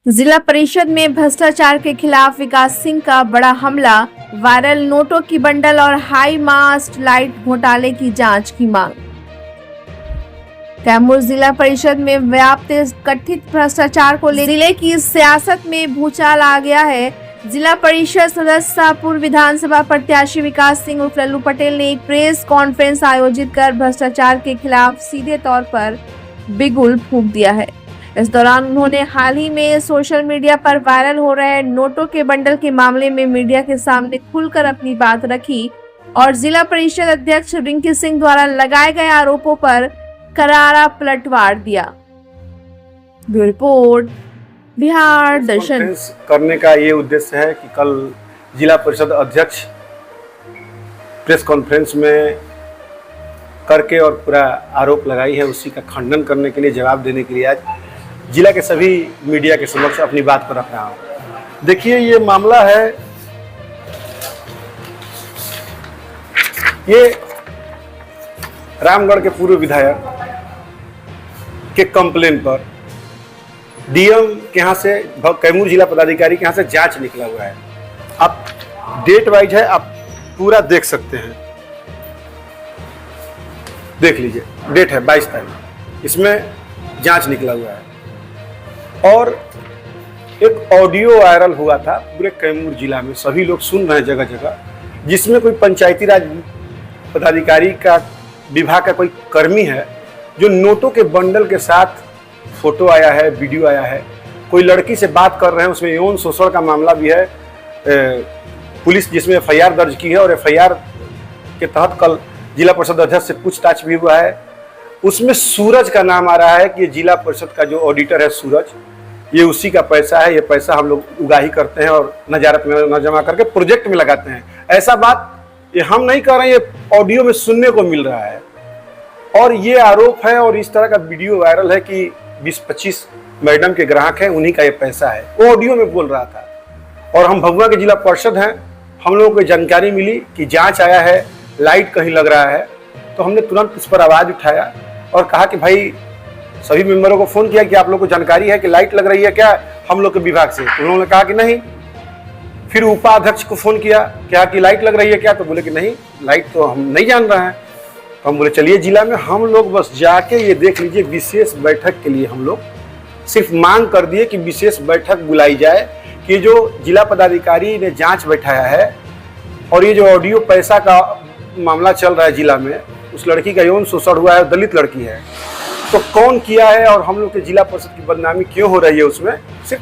जिला परिषद में भ्रष्टाचार के खिलाफ विकास सिंह का बड़ा हमला, वायरल नोटों की बंडल और हाई मास्ट लाइट घोटाले की जांच की मांग। कैमूर जिला परिषद में व्याप्त कथित भ्रष्टाचार को लेकर जिले की सियासत में भूचाल आ गया है। जिला परिषद सदस्य पूर्व विधानसभा प्रत्याशी विकास सिंह उर्फ लल्लू पटेल ने एक प्रेस कॉन्फ्रेंस आयोजित कर भ्रष्टाचार के खिलाफ सीधे तौर पर बिगुल फूंक दिया है। इस दौरान उन्होंने हाल ही में सोशल मीडिया पर वायरल हो रहे नोटों के बंडल के मामले में मीडिया के सामने खुलकर अपनी बात रखी और जिला परिषद अध्यक्ष रिंकी सिंह द्वारा लगाए गए आरोपों पर करारा पलटवार दिया। ब्यूरो रिपोर्ट, बिहार दर्शन। करने का ये उद्देश्य है कि कल जिला परिषद अध्यक्ष प्रेस कॉन्फ्रेंस में करके और पूरा आरोप लगाई है, उसी का खंडन करने के लिए, जवाब देने के लिए आज जिला के सभी मीडिया के समक्ष अपनी बात को रख रहा हूँ। देखिए, ये मामला है, ये रामगढ़ के पूर्व विधायक के कंप्लेन पर डीएम के यहाँ से, कैमूर जिला पदाधिकारी के यहाँ से जांच निकला हुआ है। आप डेट वाइज है, आप पूरा देख सकते हैं, देख लीजिए, डेट है 22 तारीख, इसमें जांच निकला हुआ है। और एक ऑडियो वायरल हुआ था पूरे कैमूर जिला में, सभी लोग सुन रहे हैं जगह जगह, जिसमें कोई पंचायती राज पदाधिकारी का विभाग का कोई कर्मी है जो नोटों के बंडल के साथ फोटो आया है, वीडियो आया है, कोई लड़की से बात कर रहे हैं, उसमें यौन शोषण का मामला भी है। पुलिस जिसमें एफआईआर दर्ज की है और एफआईआर के तहत कल जिला परिषद अध्यक्ष से पूछताछ भी हुआ है। उसमें सूरज का नाम आ रहा है कि ये जिला परिषद का जो ऑडिटर है सूरज, ये उसी का पैसा है, ये पैसा हम लोग उगाही करते हैं और नजारत में न जमा करके प्रोजेक्ट में लगाते हैं। ऐसा बात ये हम नहीं कर रहे हैं, ये ऑडियो में सुनने को मिल रहा है और ये आरोप है। और इस तरह का वीडियो वायरल है कि 20-25 मैडम के ग्राहक हैं, उन्हीं का ये पैसा है, वो ऑडियो में बोल रहा था। और हम भभुआ के जिला परिषद हैं, हम लोगों को जानकारी मिली कि जांच आया है, लाइट कहीं लग रहा है, तो हमने तुरंत उस पर आवाज़ उठाया और कहा कि भाई, सभी मेंबरों को फ़ोन किया कि आप लोग को जानकारी है कि लाइट लग रही है क्या हम लोग के विभाग से? तो उन्होंने कहा कि नहीं। फिर उपाध्यक्ष को फ़ोन किया, क्या कि लाइट लग रही है क्या? तो बोले कि नहीं, लाइट तो हम नहीं जान रहे हैं। तो हम बोले चलिए जिला में हम लोग बस जाके ये देख लीजिए, विशेष बैठक के लिए हम लोग सिर्फ मांग कर दिए कि विशेष बैठक बुलाई जाए कि जो जिला पदाधिकारी ने जांच बैठाया है और ये जो ऑडियो पैसा का मामला चल रहा है जिला में, उस लड़की का यौन शोषण हुआ है, दलित लड़की है, तो कौन किया है और हम लोग के जिला परिषद की बदनामी क्यों हो रही है, उसमें सिर्फ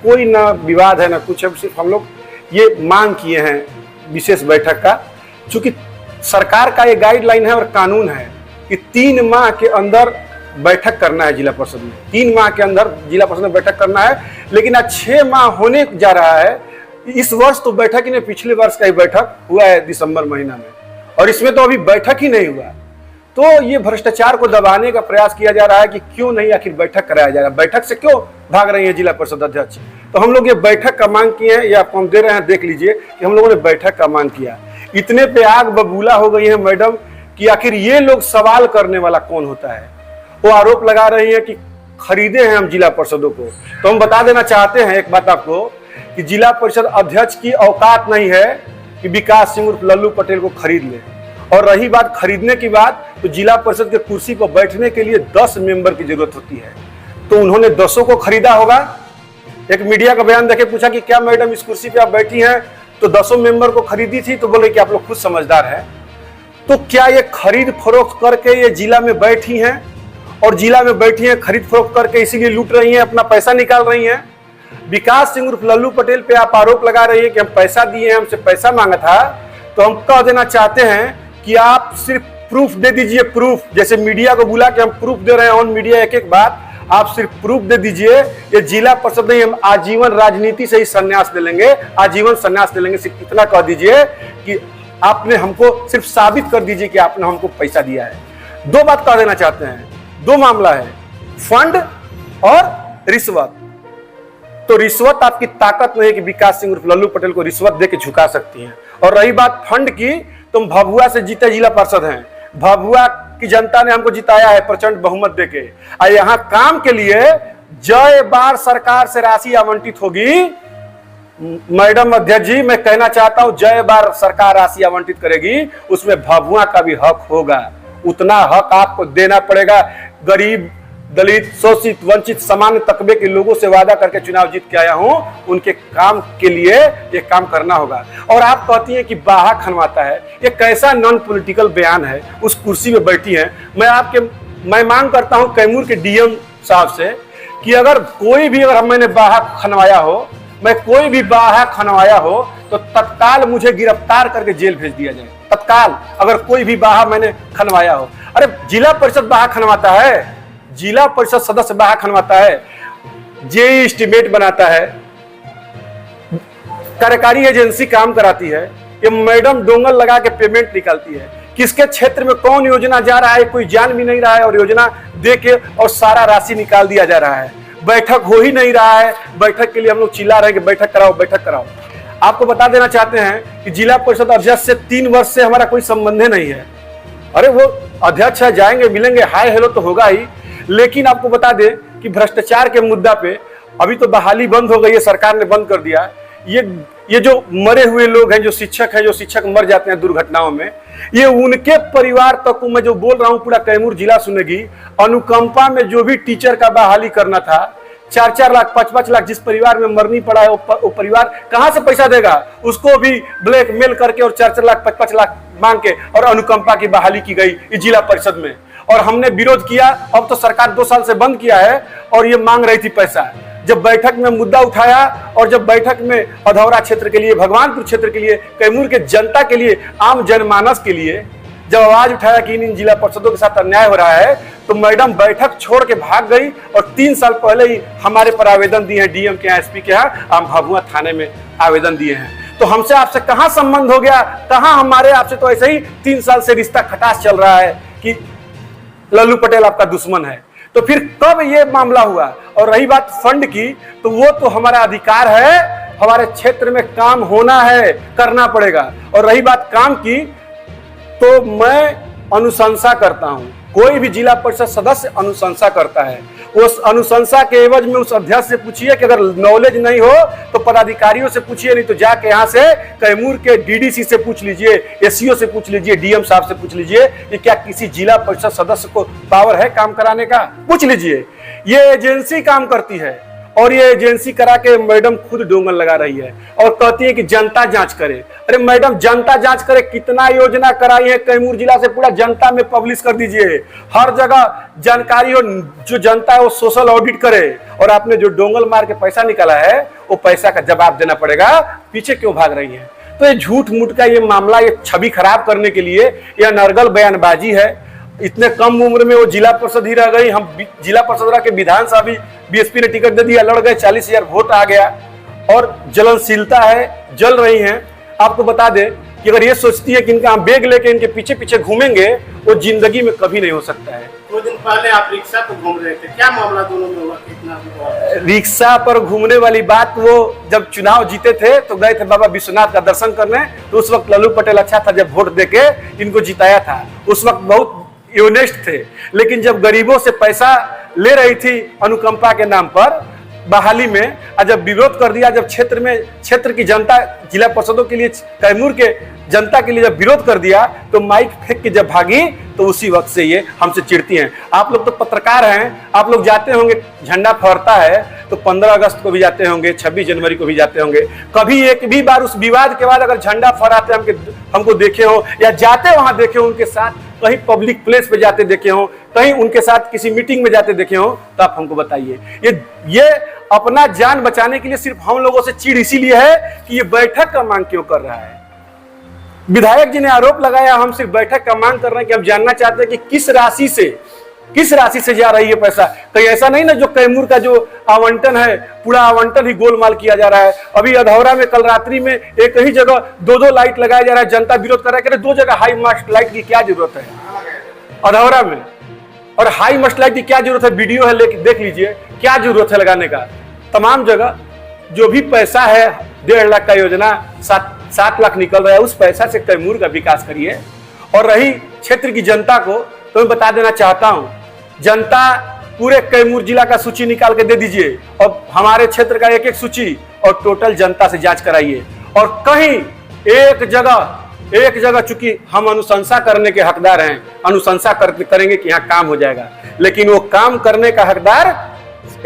कोई ना विवाद है ना कुछ है, सिर्फ हम लोग ये मांग किए हैं विशेष बैठक का। चूंकि सरकार का ये गाइडलाइन है और कानून है कि 3 माह के अंदर बैठक करना है जिला परिषद में, 3 माह के अंदर जिला परिषद में बैठक करना है। लेकिन आज 6 माह होने जा रहा है। इस वर्ष तो बैठक ही नहीं, पिछले वर्ष का ही बैठक हुआ है दिसंबर महीना में, और इसमें तो अभी बैठक ही नहीं हुआ। तो ये भ्रष्टाचार को दबाने का प्रयास किया जा रहा है कि क्यों नहीं आखिर बैठक कराया जा रहा है, बैठक से क्यों भाग रही है जिला परिषद अध्यक्ष। तो हम लोग ये बैठक का मांग किए हैं, ये आपको हम दे रहे हैं, देख लीजिए कि हम लोगों ने बैठक का मांग किया। इतने पे आग बबूला हो गई है मैडम कि आखिर ये लोग सवाल करने वाला कौन होता है। वो आरोप लगा रही है कि खरीदे हैं हम जिला परिषदों को। तो हम बता देना चाहते हैं एक बात आपको कि जिला परिषद अध्यक्ष की औकात नहीं है कि विकास सिंह उर्फ लल्लू पटेल को खरीद ले। और रही बात खरीदने की बात, तो जिला परिषद के कुर्सी पर बैठने के लिए 10 मेंबर की जरूरत होती है, तो उन्होंने 10 को खरीदा होगा। एक मीडिया का बयान देखे पूछा कि क्या मैडम इस कुर्सी पे आप बैठी हैं, तो 10 मेंबर को खरीदी थी, तो बोले कि आप लोग खुद समझदार हैं। तो क्या ये खरीद फरोख्त करके ये जिला में बैठी हैं और जिला में बैठी हैं खरीद फरोख्त करके इसीलिए लूट रही हैं, अपना पैसा निकाल रही हैं? विकास सिंह उर्फ लल्लू पटेल पे आप आरोप लगा रही है कि हम पैसा दिए, हमसे पैसा मांगा था। तो हम कह देना चाहते हैं कि आप सिर्फ प्रूफ दे दीजिए, प्रूफ। जैसे मीडिया को बुला के हम प्रूफ दे रहे हैं ऑन मीडिया एक एक बात, आप सिर्फ प्रूफ दे दीजिए। ये जिला परिषद नहीं, हम आजीवन राजनीति से ही संन्यास ले लेंगे, आजीवन संन्यास ले लेंगे। सिर्फ इतना कह दीजिए कि आपने हमको सिर्फ साबित कर दीजिए कि आपने हमको पैसा दिया है। 2 बात कह देना चाहते हैं, 2 मामला है, फंड और रिश्वत। तो रिश्वत आपकी ताकत नहीं है कि विकास सिंह उर्फ लल्लू पटेल को रिश्वत दे के झुका सकती हैं। और रही बात फंड की, तुम भभुआ से जीते जिला पार्षद हैं, भभुआ की जनता ने हमको जिताया है प्रचंड बहुमत देके, और यहाँ काम के लिए जय बार सरकार से राशि आवंटित होगी, मैडम अध्यक्ष जी मैं कहना चाहता हूं, जय बार सरकार राशि आवंटित करेगी, उसमें भभुआ का भी हक होगा। उतना हक आपको देना पड़ेगा। गरीब, दलित, शोषित, वंचित, सामान्य तबके के लोगों से वादा करके चुनाव जीत के आया हूं, उनके काम के लिए ये काम करना होगा। और आप कहती हैं कि बाहा खनवाता है, ये कैसा नॉन पॉलिटिकल बयान है। उस कुर्सी में बैठी हैं, मैं मांग करता हूं कैमूर के डीएम साहब से कि अगर कोई भी, अगर मैंने बाहा खनवाया हो, मैं कोई भी बाहा खनवाया हो तो तत्काल मुझे गिरफ्तार करके जेल भेज दिया जाए। तत्काल, अगर कोई भी बाहा मैंने खनवाया हो। अरे जिला परिषद बाहा खनवाता है, जिला परिषद सदस्य बाहा खनवाता है, जेई एस्टीमेट बनाता है, कार्यकारी एजेंसी काम कराती है, ये मैडम डोंगल लगा के पेमेंट निकालती है। किसके क्षेत्र में कौन योजना जा रहा है कोई जान भी नहीं रहा है, और योजना दे के और सारा राशि निकाल दिया जा रहा है। बैठक हो ही नहीं रहा है, बैठक के लिए हम लोग चिल्ला रहे हैं कि बैठक कराओ, बैठक कराओ। आपको बता देना चाहते हैं कि जिला परिषद अध्यक्ष से 3 वर्ष से हमारा कोई संबंध नहीं है। अरे वो अध्यक्ष है, जाएंगे मिलेंगे, हाय हेलो तो होगा ही। लेकिन आपको बता दें कि भ्रष्टाचार के मुद्दा पे अभी तो बहाली बंद हो गई है, सरकार ने बंद कर दिया। ये जो मरे हुए लोग हैं, जो शिक्षक मर जाते हैं दुर्घटनाओं में, ये उनके परिवार तक को मैं जो बोल रहा हूं पूरा कैमूर जिला सुनेगी। अनुकंपा में जो भी टीचर का बहाली करना था, 4-4 लाख 5-5 लाख जिस परिवार में मरनी पड़ा है, वो परिवार कहां से पैसा देगा? उसको भी ब्लैकमेल करके और 4-4 लाख 5-5 लाख मांग के और अनुकंपा की बहाली की गई इस जिला परिषद में। और हमने विरोध किया। अब तो सरकार 2 साल से बंद किया है और ये मांग रही थी पैसा। जब बैठक में मुद्दा उठाया और जब बैठक में अधौरा क्षेत्र के लिए, भगवानपुर क्षेत्र के लिए, कैमूर के जनता के लिए, आम जनमानस के लिए जब आवाज उठाया कि इन जिला परिषदों के साथ अन्याय हो रहा है, तो मैडम बैठक छोड़ के भाग गई और 3 साल पहले ही हमारे पर आवेदन दिए हैं, डीएम के यहाँ, एसपी के यहाँ, हम भभुआ थाने में आवेदन दिए हैं। तो हमसे आपसे कहां संबंध हो गया? कहां हमारे आपसे तो ऐसे ही 3 साल से रिश्ता खटास चल रहा है कि लल्लू पटेल आपका दुश्मन है। तो फिर कब ये मामला हुआ? और रही बात फंड की, तो वो तो हमारा अधिकार है, हमारे क्षेत्र में काम होना है, करना पड़ेगा। और रही बात काम की, तो मैं अनुशंसा करता हूं, कोई भी जिला परिषद सदस्य अनुशंसा करता है, उस अनुशंसा के एवज में उस अध्यक्ष से पूछिए कि अगर नॉलेज नहीं हो तो पदाधिकारियों से पूछिए, नहीं तो जाके यहाँ से कैमूर के डीडीसी से पूछ लीजिए, एसईओ से पूछ लीजिए, डीएम साहब से पूछ लीजिए कि क्या किसी जिला परिषद सदस्य को पावर है काम कराने का? पूछ लीजिए। ये एजेंसी काम करती है और ये एजेंसी करा के मैडम खुद डोंगल लगा रही है और कहती है कि जनता जांच करे। अरे मैडम जनता जांच करे, कितना योजना कराई है कैमूर जिला से, पूरा जनता में पब्लिश कर दीजिए, हर जगह जानकारी हो, जो जनता है वो सोशल ऑडिट करे। और आपने जो डोंगल मार के पैसा निकाला है वो पैसा का जवाब देना पड़ेगा, पीछे क्यों भाग रही है? तो ये झूठ मूठ का ये मामला, ये छवि खराब करने के लिए यह नरगल बयानबाजी है। इतने कम उम्र में वो जिला परिषद ही रह गई, हम जिला परिषद रह के विधानसभा भी बीएसपी ने टिकट दे दिया, लड़ गए, 40,000 वोट आ गया। और जलनशीलता है, जल रही हैं। आपको बता दें कि अगर ये सोचती है कि इनका हम बैग लेके इनके पीछे पीछे घूमेंगे, वो जिंदगी में कभी नहीं हो सकता है। 2 दिन पहले आप रिक्शा पर घूम रहे थे, क्या मामला दोनों में हुआ? कितना रिक्शा पर घूमने वाली बात, वो जब चुनाव जीते थे तो गए थे बाबा विश्वनाथ का दर्शन करने, तो उस वक्त लल्लू पटेल अच्छा था, जब वोट देके इनको जिताया था, उस वक्त बहुत यूनेस्ट थे। लेकिन जब गरीबों से पैसा ले रही थी अनुकंपा के नाम पर बहाली में, और जब विरोध कर दिया, जब क्षेत्र की जनता, जिला परिषदों के लिए, कैमूर के जनता के लिए जब विरोध कर दिया, तो माइक फेंक के जब भागी, तो उसी वक्त से ये हमसे चिढ़ती हैं। आप लोग तो पत्रकार हैं, आप लोग जाते होंगे, झंडा फहरता है तो 15 अगस्त को भी जाते होंगे, 26 जनवरी को भी जाते होंगे। कभी एक भी बार उस विवाद के बाद अगर झंडा फहराते हमको देखे हो, या जाते वहां देखे हो उनके साथ, कहीं पब्लिक प्लेस पे जाते देखे हो, कहीं उनके साथ किसी मीटिंग में जाते देखे हो, तो आप हमको बताइए। ये अपना जान बचाने के लिए सिर्फ हम लोगों से चिढ़ इसीलिए है कि ये बैठक का मांग क्यों कर रहा है। विधायक जी ने आरोप लगाया हम सिर्फ बैठक का मांग कर रहे हैं, कि हम जानना चाहते हैं कि किस राशि से जा रही है पैसा। कहीं ऐसा नहीं ना जो कैमूर का जो आवंटन है, पूरा आवंटन ही गोलमाल किया जा रहा है। अभी अधौरा में कल रात्रि में एक ही जगह 2-2 लाइट लगाया जा रहा है, जनता विरोध कर रहा है कि 2 जगह हाई मास्ट लाइट की क्या जरूरत है अधौरा में, और हाई मास्ट लाइट की क्या जरूरत है? वीडियो है, देख लीजिए, क्या जरूरत है लगाने का। तमाम जगह जो भी पैसा है, 1.5 लाख का योजना 7 लाख निकल रहा है, उस पैसा से कैमूर का विकास करिए। और रही क्षेत्र की जनता को, तो मैं बता देना चाहता हूं, जनता पूरे कैमूर जिला का सूची निकाल के दे दीजिए और हमारे क्षेत्र का एक एक सूची और टोटल जनता से जांच कराइए। और कहीं एक जगह चूंकि हम अनुशंसा करने के हकदार हैं, अनुशंसा करेंगे कि यहाँ काम हो जाएगा, लेकिन वो काम करने का हकदार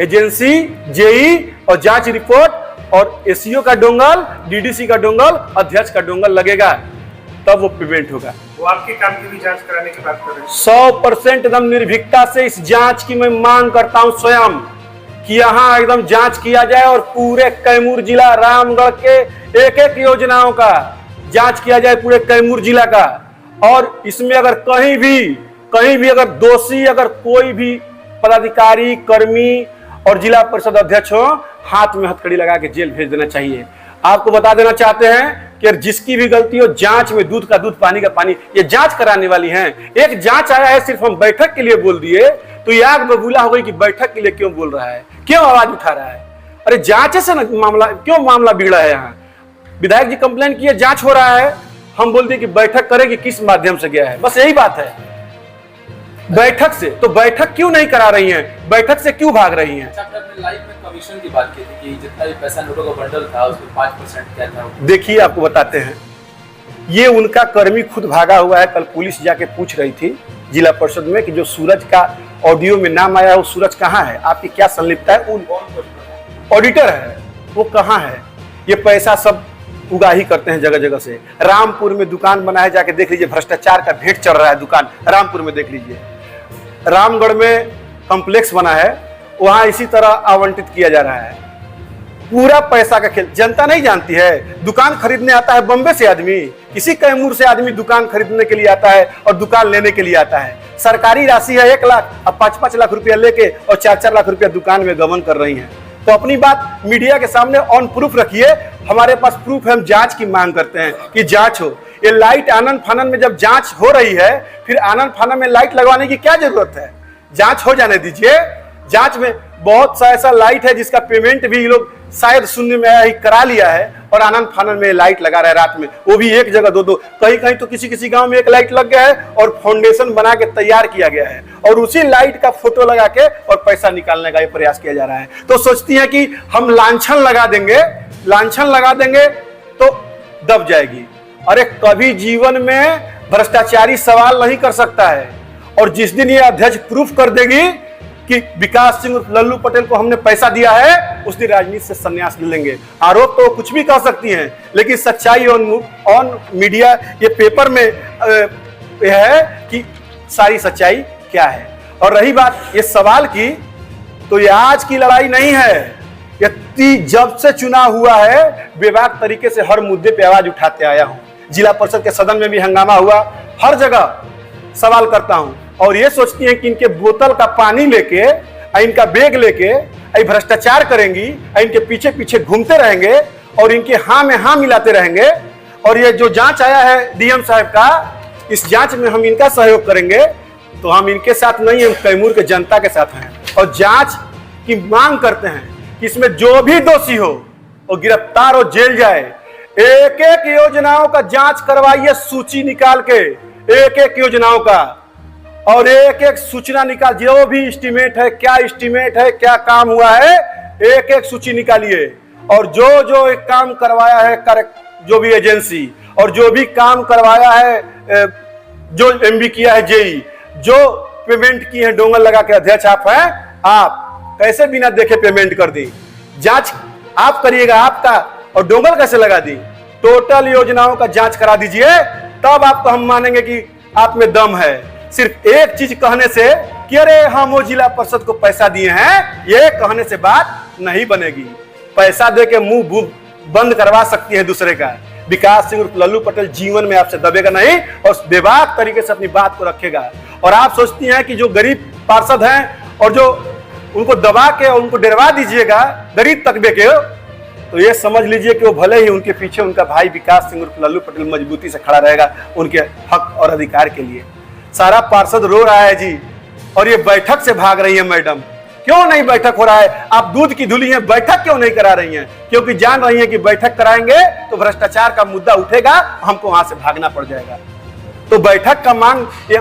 एजेंसी, जेई और जांच रिपोर्ट और एसईओ का डोंगल, डीडीसी का डोंगल, अध्यक्ष का डोंगल लगेगा, तब वो पेमेंट होगा। वो आपके काम की भी जांच कराने की बात कर रहे हैं। 100% एकदम निर्भीकता से इस जांच की मैं मांग करता हूं स्वयं कि यहाँ एकदम जांच किया जाए और पूरे कैमूर जिला रामगढ़ के एक एक योजनाओं का जांच किया जाए, पूरे कैमूर जिला का। और इसमें अगर कहीं भी अगर दोषी अगर कोई भी पदाधिकारी, कर्मी और जिला परिषद अध्यक्ष हो, हाथ में हथकड़ी लगा के जेल भेज देना चाहिए। आपको बता देना चाहते हैं कि जिसकी भी गलती हो, जांच में दूध का दूध, पानी का पानी, ये जांच कराने वाली हैं। एक जांच आया है, सिर्फ हम बैठक के लिए बोल दिए तो ये आग बबूला हो गई कि बैठक के लिए क्यों बोल रहा है, क्यों आवाज उठा रहा है। अरे जांच से मामला बिगड़ा है। यहाँ विधायक जी कंप्लेन किए, जांच हो रहा है, हम बोल दिए कि बैठक करेगी, किस माध्यम से गया है, बस यही बात है। बैठक से तो बैठक क्यों नहीं करा रही हैं, बैठक से क्यों भाग रही हैं। आपने लाइव में कमीशन की बात की थी कि जितना भी पैसा नोटों का बंडल था उसमें 5% क्या था। देखिए आपको बताते हैं, ये उनका कर्मी खुद भागा हुआ है। कल पुलिस जाके पूछ रही थी जिला परिषद में कि जो सूरज का ऑडियो में नाम आया है, वो सूरज कहाँ है, आपकी क्या संलिप्तता है। ऑडिटर है, वो कहाँ है। ये पैसा सब उगाही करते हैं जगह जगह से। रामपुर में दुकान बनाया, जाके देख लीजिए, भ्रष्टाचार का भेंट चल रहा है दुकान रामपुर में, देख लीजिए। रामगढ़ में कॉम्प्लेक्स बना है, वहां इसी तरह आवंटित किया जा रहा है। पूरा पैसा का खेल, जनता नहीं जानती है। दुकान खरीदने आता है बम्बे से आदमी, किसी कैमूर से आदमी दुकान खरीदने के लिए आता है और दुकान लेने के लिए आता है। सरकारी राशि है 1 लाख, अब 5-5 लाख रुपया लेके और 4-4 लाख रुपया दुकान में गबन कर रही हैं। तो अपनी बात मीडिया के सामने ऑन प्रूफ रखिए। हमारे पास प्रूफ है, हम जांच की मांग करते हैं कि जांच हो। ये लाइट आनन फानन में जब जांच हो रही है, फिर आनन फानन में लाइट लगवाने की क्या जरूरत है। जांच हो जाने दीजिए। जांच में बहुत सा ऐसा लाइट है जिसका पेमेंट भी लोग शायद सुनने में आया ही करा लिया है, और आनंद फानन में लाइट लगा रहा है रात में, वो भी एक जगह 2-2, कहीं तो किसी गांव में एक लाइट लग गया है और फाउंडेशन बना के तैयार किया गया है, और उसी लाइट का फोटो लगा के और पैसा निकालने का ये प्रयास किया जा रहा है। तो सोचती है कि हम लांछन लगा देंगे तो दब जाएगी। अरे कभी जीवन में भ्रष्टाचारी सवाल नहीं कर सकता है, और जिस दिन ये अध्यक्ष प्रूफ कर देगी कि विकास सिंह लल्लू पटेल को हमने पैसा दिया है, उस दिन राजनीति से संन्यास ले लेंगे। आरोप तो कुछ भी कर सकती हैं, लेकिन सच्चाई ऑन मीडिया, ये पेपर में यह है कि सारी सच्चाई क्या है। और रही बात ये सवाल की, तो ये आज की लड़ाई नहीं है। ये जब से चुनाव हुआ है, बेबाक तरीके से हर मुद्दे पे आवाज उठाते आया हूं। जिला परिषद के सदन में भी हंगामा हुआ, हर जगह सवाल करता हूं, और ये सोचती हैं कि इनके बोतल का पानी लेके, इनका बैग लेके भ्रष्टाचार करेंगी, इनके पीछे पीछे घूमते रहेंगे और इनके हाँ में हाँ मिलाते रहेंगे। और ये जो जांच आया है डीएम साहब का, इस जांच में हम इनका सहयोग करेंगे, तो हम इनके साथ नहीं, हम कैमूर के जनता के साथ हैं। और जांच की मांग करते हैं कि इसमें जो भी दोषी हो वो गिरफ्तार और जेल जाए। एक एक योजनाओं का जांच करवाइए, सूची निकाल के, एक एक योजनाओं का, और एक एक सूचना निकाल, जो भी एस्टीमेट है, क्या काम हुआ है, एक एक सूची निकालिए। और जो एक काम करवाया है, जो भी एजेंसी, और जो भी काम करवाया है, जो एमबी किया है जेई, जो पेमेंट की है डोंगल लगा के, अध्यक्ष आप हैं, आप कैसे बिना देखे पेमेंट कर दी। जांच आप करिएगा आपका, और डोंगल कैसे लगा दी। टोटल योजनाओं का जांच करा दीजिए, तब आपको हम मानेंगे कि आप में दम है। सिर्फ एक चीज कहने से कि अरे हम वो जिला परिषद को पैसा दिए हैं, ये कहने से बात नहीं बनेगी। पैसा दे के मुंह बंद करवा सकती है दूसरे का। विकास सिंह लल्लू पटेल जीवन में आपसे दबेगा नहीं, और बेबाक तरीके से अपनी बात को रखेगा। और आप सोचती हैं कि जो गरीब पार्षद हैं और जो उनको दबा के और उनको डरवा दीजिएगा गरीब तबके के, तो ये समझ लीजिए कि वो भले ही उनके पीछे उनका भाई विकास सिंह लल्लू पटेल मजबूती से खड़ा रहेगा उनके हक और अधिकार के लिए। सारा पार्षद रो रहा है जी, और ये बैठक से भाग रही है मैडम। क्यों नहीं बैठक हो रहा है? आप दूध की धुली हैं, बैठक क्यों नहीं करा रही हैं? क्योंकि जान रही हैं कि बैठक कराएंगे तो भ्रष्टाचार का मुद्दा उठेगा, हमको वहां से भागना पड़ जाएगा। तो बैठक का मांग ये